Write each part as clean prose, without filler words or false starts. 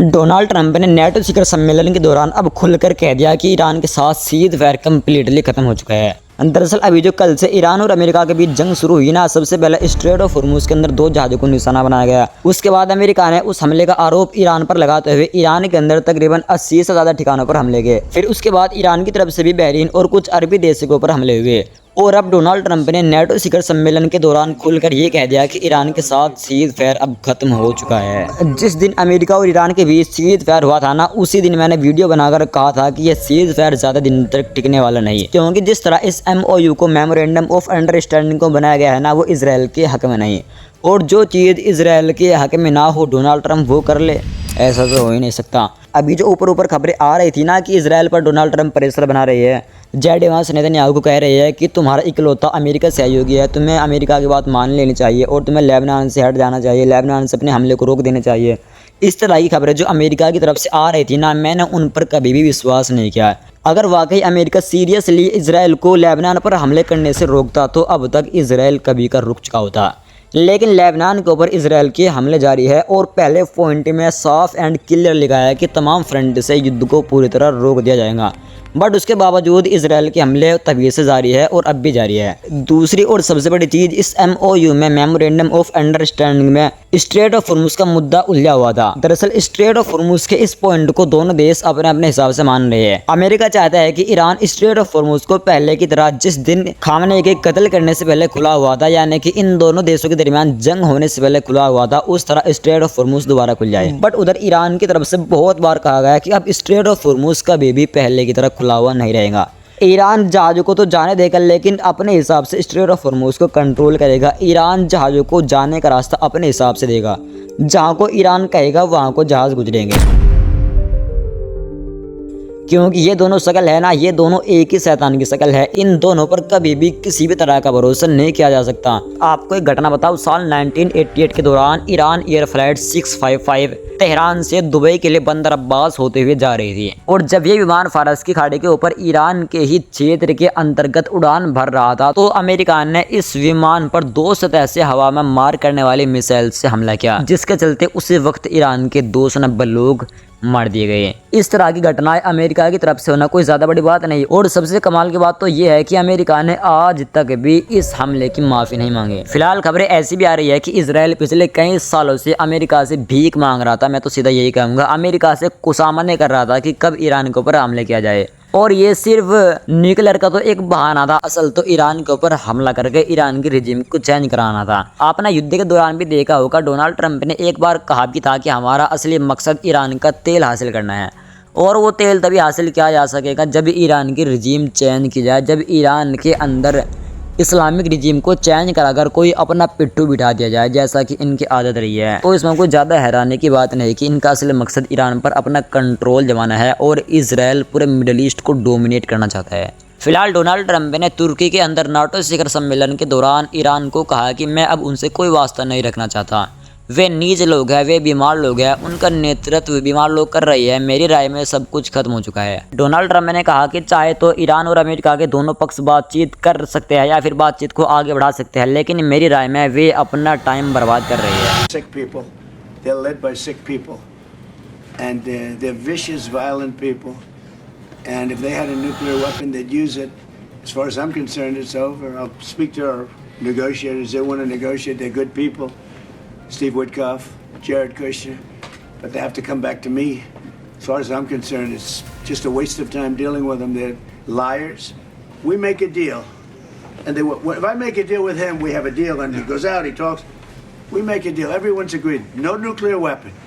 Donald Trump ने NATO शिखर सम्मेलन के दौरान अब खुलकर कह दिया कि ईरान के साथ सीज फायर कम्प्लीटली खत्म हो चुका है। दरअसल अभी जो कल से ईरान और अमेरिका के बीच जंग शुरू हुई ना, सबसे पहले स्ट्रेट ऑफ हॉर्मुज के अंदर 2 जहाजों को निशाना बनाया गया। उसके बाद अमेरिका ने उस हमले का आरोप ईरान पर लगाते हुए ईरान के अंदर तकरीबन 80 से ज्यादा ठिकानों पर हमले किए। फिर उसके बाद ईरान की तरफ से भी बहरीन और कुछ अरबी देशों पर हमले हुए। और अब डोनाल्ड ट्रंप ने नेटो शिखर सम्मेलन के दौरान खुलकर ये कह दिया कि ईरान के साथ सीज फायर अब खत्म हो चुका है। जिस दिन अमेरिका और ईरान के बीच सीज फायर हुआ था ना, उसी दिन मैंने वीडियो बनाकर कहा था कि यह सीज फायर ज्यादा दिन तक टिकने वाला नहीं, क्योंकि जिस तरह इस MOU को मेमोरेंडम ऑफ अंडरस्टैंडिंग को बनाया गया है ना, वो इसराइल के हक में नहीं। और जो चीज़ इसराइल के हक में ना हो डोनाल्ड ट्रंप वो कर ले, ऐसा तो हो ही नहीं सकता। अभी जो ऊपर खबरें आ रही थी ना कि इसराइल पर डोनाल्ड ट्रंप प्रेशर बना रही है, जेड वांस नेतन्याहू को कह रही है कि तुम्हारा इकलौता अमेरिका सहयोगी है, तुम्हें अमेरिका की बात मान लेनी चाहिए और तुम्हें लेबनान से हट जाना चाहिए, लेबनान से अपने हमले को रोक देना चाहिए। इस तरह की खबरें जो अमेरिका की तरफ से आ रही थी ना, मैंने उन पर कभी भी विश्वास नहीं किया। अगर वाकई अमेरिका सीरियसली इसराइल को लेबनान पर हमले करने से रोकता तो अब तक इसराइल कभी का रुक चुका होता। लेकिन लेबनान के ऊपर इसराइल के हमले जारी है और पहले पॉइंट में साफ एंड क्लियर लिखा है कि तमाम फ्रंट से युद्ध को पूरी तरह रोक दिया जाएगा। बट उसके बावजूद इसराइल के हमले तभी से जारी है और अब भी जारी है। दूसरी और सबसे बड़ी चीज, इस MOU में मेमोरेंडम ऑफ अंडरस्टैंडिंग में स्ट्रेट ऑफ हॉर्मुज का मुद्दा उलझा हुआ था। दरअसल स्ट्रेट ऑफ हॉर्मुज के इस पॉइंट को दोनों देश अपने अपने हिसाब से मान रहे हैं। अमेरिका चाहता है कि ईरान स्ट्रेट ऑफ हॉर्मुज को पहले की तरह जिस दिन खामनेई के कत्ल करने से पहले खुला हुआ था, यानी कि इन दोनों देशों के दरमियान जंग होने से पहले खुला हुआ था, उस तरह स्ट्रेट ऑफ हॉर्मुज दोबारा खुल जाए। बट उधर ईरान की तरफ से बहुत बार कहा गया कि अब स्ट्रेट ऑफ हॉर्मुज का भी पहले की तरह खुला हुआ नहीं रहेगा। ईरान जहाज़ों को तो जाने देगा, लेकिन अपने हिसाब से स्ट्रेट ऑफ हॉर्मुज को कंट्रोल करेगा। ईरान जहाज़ों को जाने का रास्ता अपने हिसाब से देगा, जहाँ को ईरान कहेगा वहाँ को जहाज़ गुजरेंगे। क्योंकि ये दोनों शक्ल है ना, ये दोनों एक ही शैतान की शक्ल है। इन दोनों पर कभी भी किसी भी तरह का भरोसा नहीं किया जा सकता। आपको एक घटना बताऊं, साल 1988 के दौरान ईरान एयर फ्लाइट 655 तेहरान से दुबई के लिए बंदर अब्बास होते हुए जा रही थी। और जब ये विमान फारस की खाड़ी के ऊपर ईरान के ही क्षेत्र के अंतर्गत उड़ान भर रहा था, तो अमेरिका ने इस विमान पर 2 सतह से हवा में मार करने वाली मिसाइल से हमला किया, जिसके चलते उसी वक्त ईरान के 290 लोग मार दिए गए। इस तरह की घटनाएं अमेरिका की तरफ से होना कोई ज्यादा बड़ी बात नहीं। और सबसे कमाल की बात तो ये है कि अमेरिका ने आज तक भी इस हमले की माफी नहीं मांगी। फिलहाल खबरें ऐसी भी आ रही है कि इसराइल पिछले कई सालों से अमेरिका से भीख मांग रहा था। मैं तो सीधा यही कहूंगा, अमेरिका से कुशामने कर रहा था कि कब ईरान के ऊपर हमले किया जाए। और ये सिर्फ न्यूक्लियर का तो एक बहाना था, असल तो ईरान के ऊपर हमला करके ईरान की रिजीम को चेंज कराना था। आपने युद्ध के दौरान भी देखा होगा, डोनाल्ड ट्रंप ने एक बार कहा भी था कि हमारा असली मकसद ईरान का तेल हासिल करना है। और वो तेल तभी हासिल किया जा सकेगा जब ईरान की रिजीम चेंज की जाए, जब ईरान के अंदर इस्लामिक रिजीम को चेंज कराकर कोई अपना पिट्ठू बिठा दिया जाए, जैसा कि इनकी आदत रही है। तो इसमें कोई ज़्यादा हैरानी की बात नहीं कि इनका असली मकसद ईरान पर अपना कंट्रोल जमाना है और इसराइल पूरे मिडल ईस्ट को डोमिनेट करना चाहता है। फिलहाल डोनाल्ड ट्रंप ने तुर्की के अंदर नाटो शिखर सम्मेलन के दौरान ईरान को कहा कि मैं अब उनसे कोई वास्ता नहीं रखना चाहता। वे नीच लोग हैं, वे बीमार लोग हैं, उनका नेतृत्व बीमार लोग कर रही है। मेरी राय में सब कुछ खत्म हो चुका है। डोनाल्ड ट्रंप ने कहा कि चाहे तो ईरान और अमेरिका के दोनों पक्ष बातचीत कर सकते हैं या फिर बातचीत को आगे बढ़ा सकते हैं, लेकिन मेरी राय में वे अपना टाइम बर्बाद कर रहे हैं। Sick people, they're led by sick people, and they're vicious, violent people. And if they had a nuclear weapon, they'd use it. As far as I'm concerned, it's over. I'll speak to our negotiators. They want to negotiate. They're good people. Steve Witkoff, Jared Kushner, but they have to come back to me. As far as I'm concerned, it's just a waste of time dealing with them. They're liars. We make a deal, and if I make a deal with him, we have a deal, and he goes out, he talks. We make a deal. Everyone's agreed. No nuclear weapon.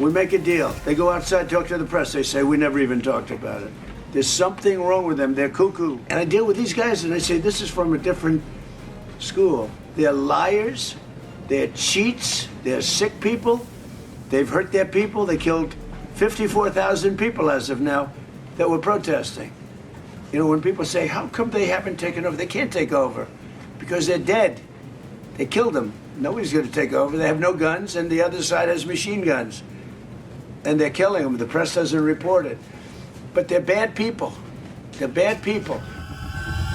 We make a deal. They go outside, talk to the press. They say we never even talked about it. There's something wrong with them. They're cuckoo. And I deal with these guys, and I say this is from a different school. They're liars. They're cheats. They're sick people. They've hurt their people. They killed 54,000 people as of now that were protesting. You know, when people say, how come they haven't taken over? They can't take over because they're dead. They killed them. Nobody's going to take over. They have no guns, and the other side has machine guns. And they're killing them. The press doesn't report it. But they're bad people. They're bad people.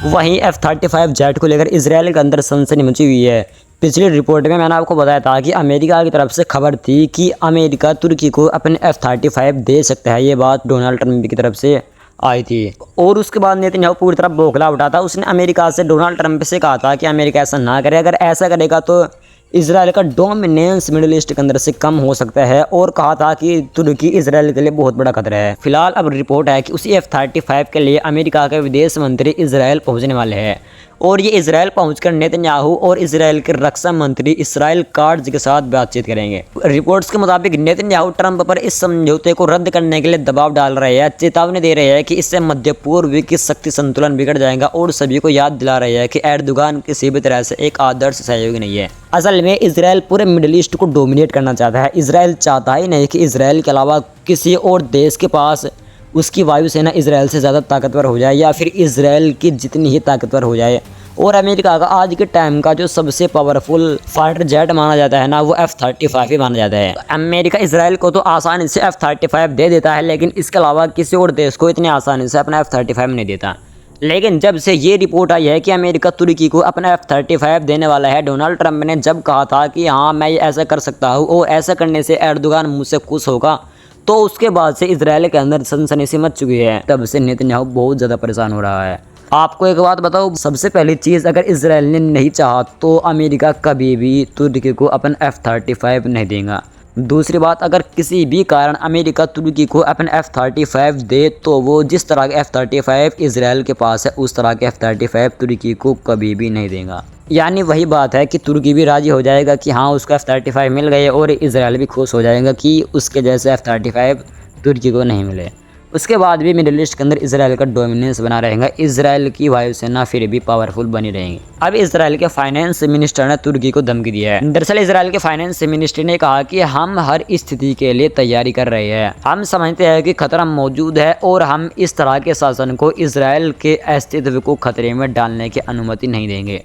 वहीं F-35 jet को लेकर Israel के अंदर सनसनी मची हुई है। पिछली रिपोर्ट में मैंने आपको बताया था कि अमेरिका की तरफ से खबर थी कि अमेरिका तुर्की को अपने F-35 दे सकता है। ये बात डोनाल्ड ट्रंप की तरफ से आई थी और उसके बाद नेतन्याहू पूरी तरह बौखला उठा था। उसने अमेरिका से, डोनाल्ड ट्रंप से कहा था कि अमेरिका ऐसा ना करे, अगर ऐसा करेगा तो इजराइल का डोमिनेंस मिडिल ईस्ट के अंदर से कम हो सकता है, और कहा था कि तुर्की इजराइल के लिए बहुत बड़ा खतरा है। फिलहाल अब रिपोर्ट है कि उसी F-35 के लिए अमेरिका के विदेश मंत्री इजराइल पहुंचने वाले हैं और ये इजराइल पहुंचकर नेतन्याहू और इजराइल के रक्षा मंत्री इसराइल काट्ज के साथ बातचीत करेंगे। रिपोर्ट्स के मुताबिक नेतन्याहू ट्रंप पर इस समझौते को रद्द करने के लिए दबाव डाल रहे हैं, चेतावनी दे रहे हैं कि इससे मध्य पूर्व की शक्ति संतुलन बिगड़ जाएगा और सभी को याद दिला रहे हैं कि एर्दोगान किसी भी तरह से एक आदर्श सहयोगी नहीं है। असल में इजराइल पूरे मिडिल ईस्ट को डोमिनेट करना चाहता है। इजराइल चाहता ही नहीं कि इजराइल के अलावा किसी और देश के पास उसकी वायुसेना इजराइल से ज़्यादा ताकतवर हो जाए या फिर इजराइल की जितनी ही ताकतवर हो जाए। और अमेरिका का आज के टाइम का जो सबसे पावरफुल फाइटर जेट माना जाता है ना, वो F-35 ही माना जाता है। अमेरिका इजराइल को तो आसानी से F-35 दे देता है, लेकिन इसके अलावा किसी और देश को इतनी आसानी से अपना F-35 नहीं देता। लेकिन जब से ये रिपोर्ट आई है कि अमेरिका तुर्की को अपना F-35 देने वाला है, डोनाल्ड ट्रंप ने जब कहा था कि हाँ मैं ये ऐसा कर सकता हूँ और ऐसा करने से एर्दोगान मुझसे खुश होगा, तो उसके बाद से इजराइल के अंदर सनसनी सी मच चुकी है। तब से नेतन्याहू बहुत ज़्यादा परेशान हो रहा है। आपको एक बात बताओ, सबसे पहली चीज़, अगर इजराइल ने नहीं चाहा तो अमेरिका कभी भी तुर्की को अपन F-35 नहीं देगा। दूसरी बात, अगर किसी भी कारण अमेरिका तुर्की को अपन F-35 दे तो वो जिस तरह के F-35 इजराइल के पास है उस तरह के F-35 तुर्की को कभी भी नहीं देगा। यानी वही बात है कि तुर्की भी राजी हो जाएगा कि हाँ उसको F-35 मिल गए और इजराइल भी खुश हो जाएगा कि उसके जैसे F-35 तुर्की को नहीं मिले। उसके बाद भी मिडिल ईस्ट के अंदर इजराइल का डोमिनेंस बना रहेगा, इजराइल की वायुसेना फिर भी पावरफुल बनी रहेगी। अब इजराइल के फाइनेंस मिनिस्टर ने तुर्की को धमकी दी है। दरअसल इजराइल के फाइनेंस मिनिस्टर ने कहा कि हम हर स्थिति के लिए तैयारी कर रहे हैं, हम समझते हैं कि खतरा मौजूद है और हम इस तरह के शासन को इजराइल के अस्तित्व को खतरे में डालने की अनुमति नहीं देंगे।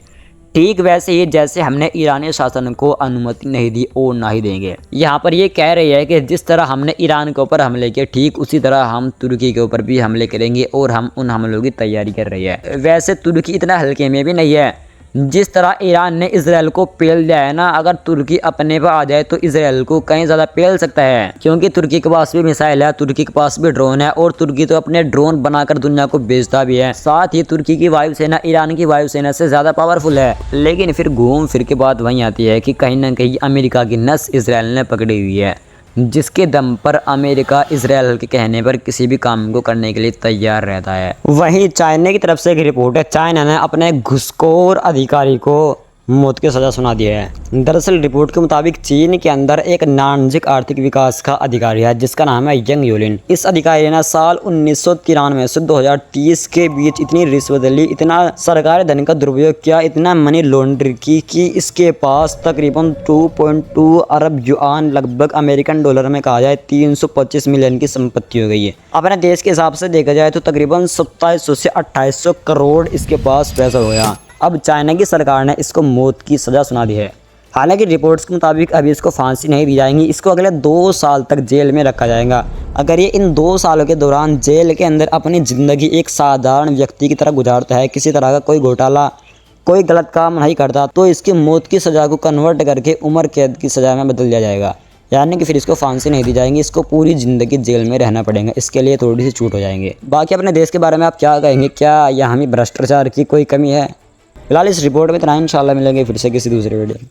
ठीक वैसे ही जैसे हमने ईरानी शासन को अनुमति नहीं दी और ना ही देंगे। यहाँ पर ये कह रही है कि जिस तरह हमने ईरान के ऊपर हमले किए, ठीक उसी तरह हम तुर्की के ऊपर भी हमले करेंगे और हम उन हमलों की तैयारी कर रही है। वैसे तुर्की इतना हल्के में भी नहीं है। जिस तरह ईरान ने इजराइल को पेल दिया है ना, अगर तुर्की अपने पर आ जाए तो इजराइल को कहीं ज़्यादा पेल सकता है, क्योंकि तुर्की के पास भी मिसाइल है, तुर्की के पास भी ड्रोन है और तुर्की तो अपने ड्रोन बनाकर दुनिया को बेचता भी है। साथ ही तुर्की की वायुसेना ईरान की वायुसेना से ज़्यादा पावरफुल है। लेकिन फिर घूम फिर के बात वहीं आती है कि कहीं ना कहीं अमेरिका की नस इजराइल ने पकड़ी हुई है, जिसके दम पर अमेरिका इजराइल के कहने पर किसी भी काम को करने के लिए तैयार रहता है। वहीं चाइना की तरफ से एक रिपोर्ट है, चाइना ने अपने घुसखोर अधिकारी को मौत की सज़ा सुना दी है। दरअसल रिपोर्ट के मुताबिक चीन के अंदर एक वाणिज्यिक आर्थिक विकास का अधिकारी है जिसका नाम है यंग यूलिन। इस अधिकारी ने साल 1993 से 2030 के बीच इतनी रिश्वत ली, इतना सरकारी धन का दुरुपयोग किया, इतना मनी लॉन्ड्री की कि इसके पास तकरीबन 2.2 अरब युआन, लगभग अमेरिकन डॉलर में कहा जाए 325 मिलियन की संपत्ति हो गई है। अपने देश के हिसाब से देखा जाए तो तकरीबन 2700 से 2800 करोड़ इसके पास पैसा हो गया। अब चाइना की सरकार ने इसको मौत की सज़ा सुना दी है। हालांकि रिपोर्ट्स के मुताबिक अभी इसको फांसी नहीं दी जाएगी, इसको अगले 2 साल तक जेल में रखा जाएगा। अगर ये इन 2 सालों के दौरान जेल के अंदर अपनी ज़िंदगी एक साधारण व्यक्ति की तरह गुजारता है, किसी तरह का कोई घोटाला, कोई गलत काम नहीं करता, तो इसकी मौत की सज़ा को कन्वर्ट करके उम्र कैद की सज़ा में बदल दिया जाएगा। यानी कि फिर इसको फांसी नहीं दी जाएगी, इसको पूरी ज़िंदगी जेल में रहना पड़ेगा। इसके लिए थोड़ी सी छूट हो जाएंगे। बाकी अपने देश के बारे में आप क्या कहेंगे? क्या यहाँ में भ्रष्टाचार की कोई कमी है? फिलहाल इस रिपोर्ट में इतना, इंशाल्लाह मिलेंगे फिर से किसी दूसरे वीडियो में।